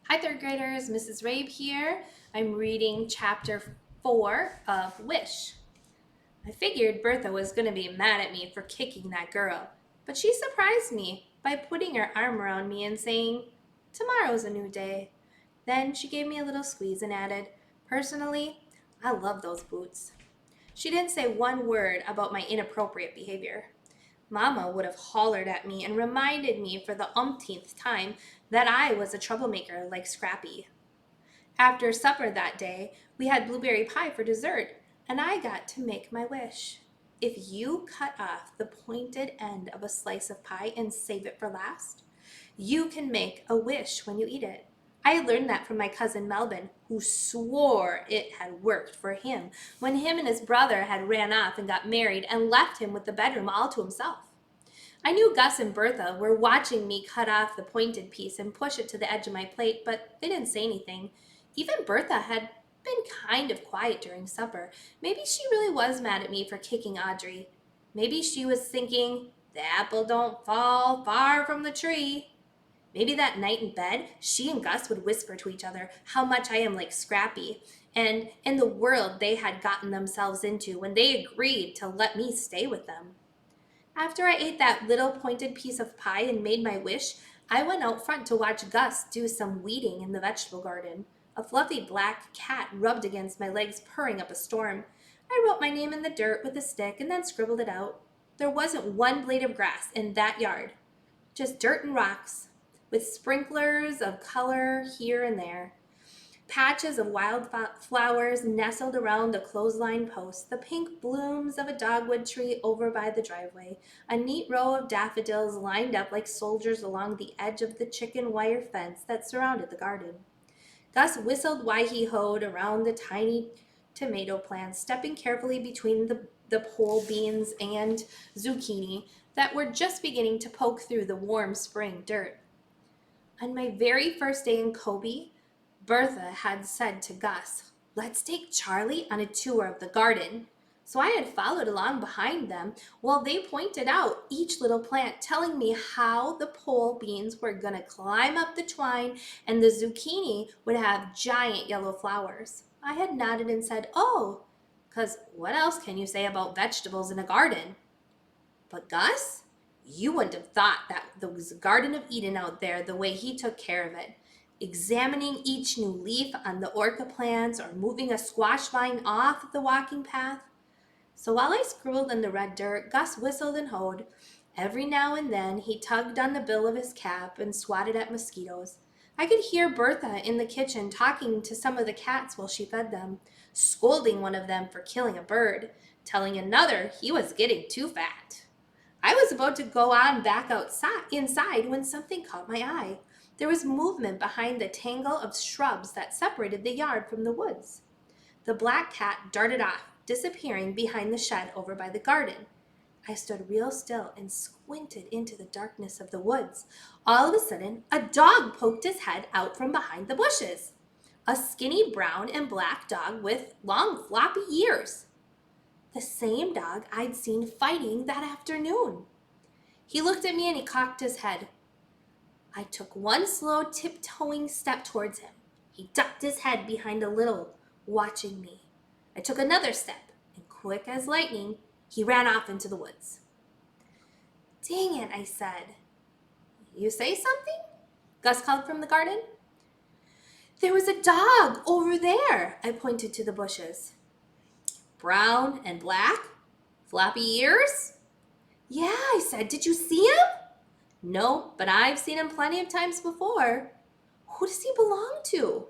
Hi, third graders. Mrs. Rabe here. I'm reading chapter 4 of Wish. I figured Bertha was going to be mad at me for kicking that girl, but she surprised me by putting her arm around me and saying, "Tomorrow's a new day." Then she gave me a little squeeze and added, "Personally, I love those boots." She didn't say one word about my inappropriate behavior. Mama would have hollered at me and reminded me for the umpteenth time that I was a troublemaker like Scrappy. After supper that day, we had blueberry pie for dessert, and I got to make my wish. If you cut off the pointed end of a slice of pie and save it for last, you can make a wish when you eat it. I learned that from my cousin Melvin, who swore it had worked for him when him and his brother had ran off and got married and left him with the bedroom all to himself. I knew Gus and Bertha were watching me cut off the pointed piece and push it to the edge of my plate, but they didn't say anything. Even Bertha had been kind of quiet during supper. Maybe she really was mad at me for kicking Audrey. Maybe she was thinking, "The apple don't fall far from the tree." Maybe that night in bed, she and Gus would whisper to each other how much I am like Scrappy, and in the world they had gotten themselves into when they agreed to let me stay with them. After I ate that little pointed piece of pie and made my wish, I went out front to watch Gus do some weeding in the vegetable garden. A fluffy black cat rubbed against my legs, purring up a storm. I wrote my name in the dirt with a stick and then scribbled it out. There wasn't one blade of grass in that yard, just dirt and rocks, with sprinklers of color here and there. Patches of wild flowers nestled around the clothesline post, the pink blooms of a dogwood tree over by the driveway, a neat row of daffodils lined up like soldiers along the edge of the chicken wire fence that surrounded the garden. Gus whistled why-he-hoed around the tiny tomato plants, stepping carefully between the pole beans and zucchini that were just beginning to poke through the warm spring dirt. On my very first day in Kobe, Bertha had said to Gus, "Let's take Charlie on a tour of the garden." So I had followed along behind them while they pointed out each little plant, telling me how the pole beans were going to climb up the twine and the zucchini would have giant yellow flowers. I had nodded and said, "Oh," because what else can you say about vegetables in a garden? But Gus, you wouldn't have thought that there was a Garden of Eden out there the way he took care of it, examining each new leaf on the orca plants or moving a squash vine off the walking path. So while I scribbled in the red dirt, Gus whistled and hoed. Every now and then he tugged on the bill of his cap and swatted at mosquitoes. I could hear Bertha in the kitchen talking to some of the cats while she fed them, scolding one of them for killing a bird, telling another he was getting too fat. I was about to go on back outside inside when something caught my eye. There was movement behind the tangle of shrubs that separated the yard from the woods. The black cat darted off, disappearing behind the shed over by the garden. I stood real still and squinted into the darkness of the woods. All of a sudden, a dog poked his head out from behind the bushes. A skinny brown and black dog with long floppy ears. The same dog I'd seen fighting that afternoon. He looked at me and he cocked his head. I took one slow tiptoeing step towards him. He ducked his head behind a little, watching me. I took another step, and quick as lightning, he ran off into the woods. "Dang it," I said. "You say something?" Gus called from the garden. "There was a dog over there," I pointed to the bushes. "Brown and black? Floppy ears?" "Yeah," I said. "Did you see him?" "No, but I've seen him plenty of times before." "Who does he belong to?"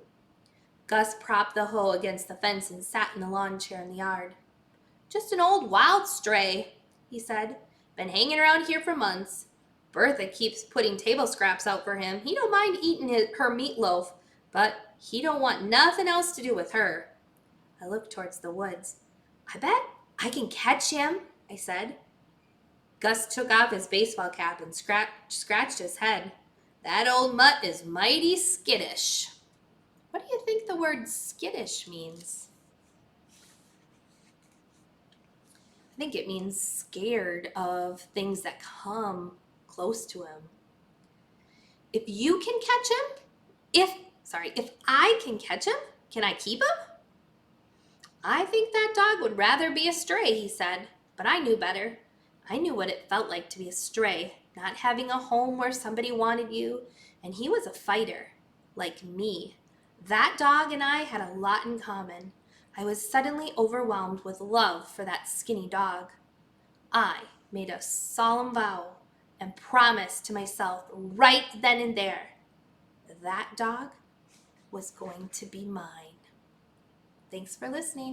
Gus propped the hoe against the fence and sat in the lawn chair in the yard. "Just an old wild stray," he said. "Been hanging around here for months. Bertha keeps putting table scraps out for him. He don't mind eating her meatloaf, but he don't want nothing else to do with her." I looked towards the woods. "I bet I can catch him," I said. Gus took off his baseball cap and scratched his head. "That old mutt is mighty skittish." What do you think the word skittish means? I think it means scared of things that come close to him. If you can catch him, if If I can catch him, can I keep him? I think that dog would rather be a stray, he said, but I knew better. I knew what it felt like to be a stray, not having a home where somebody wanted you, and he was a fighter, like me. That dog and I had a lot in common. I was suddenly overwhelmed with love for that skinny dog. I made a solemn vow and promised to myself right then and there that dog was going to be mine. Thanks for listening.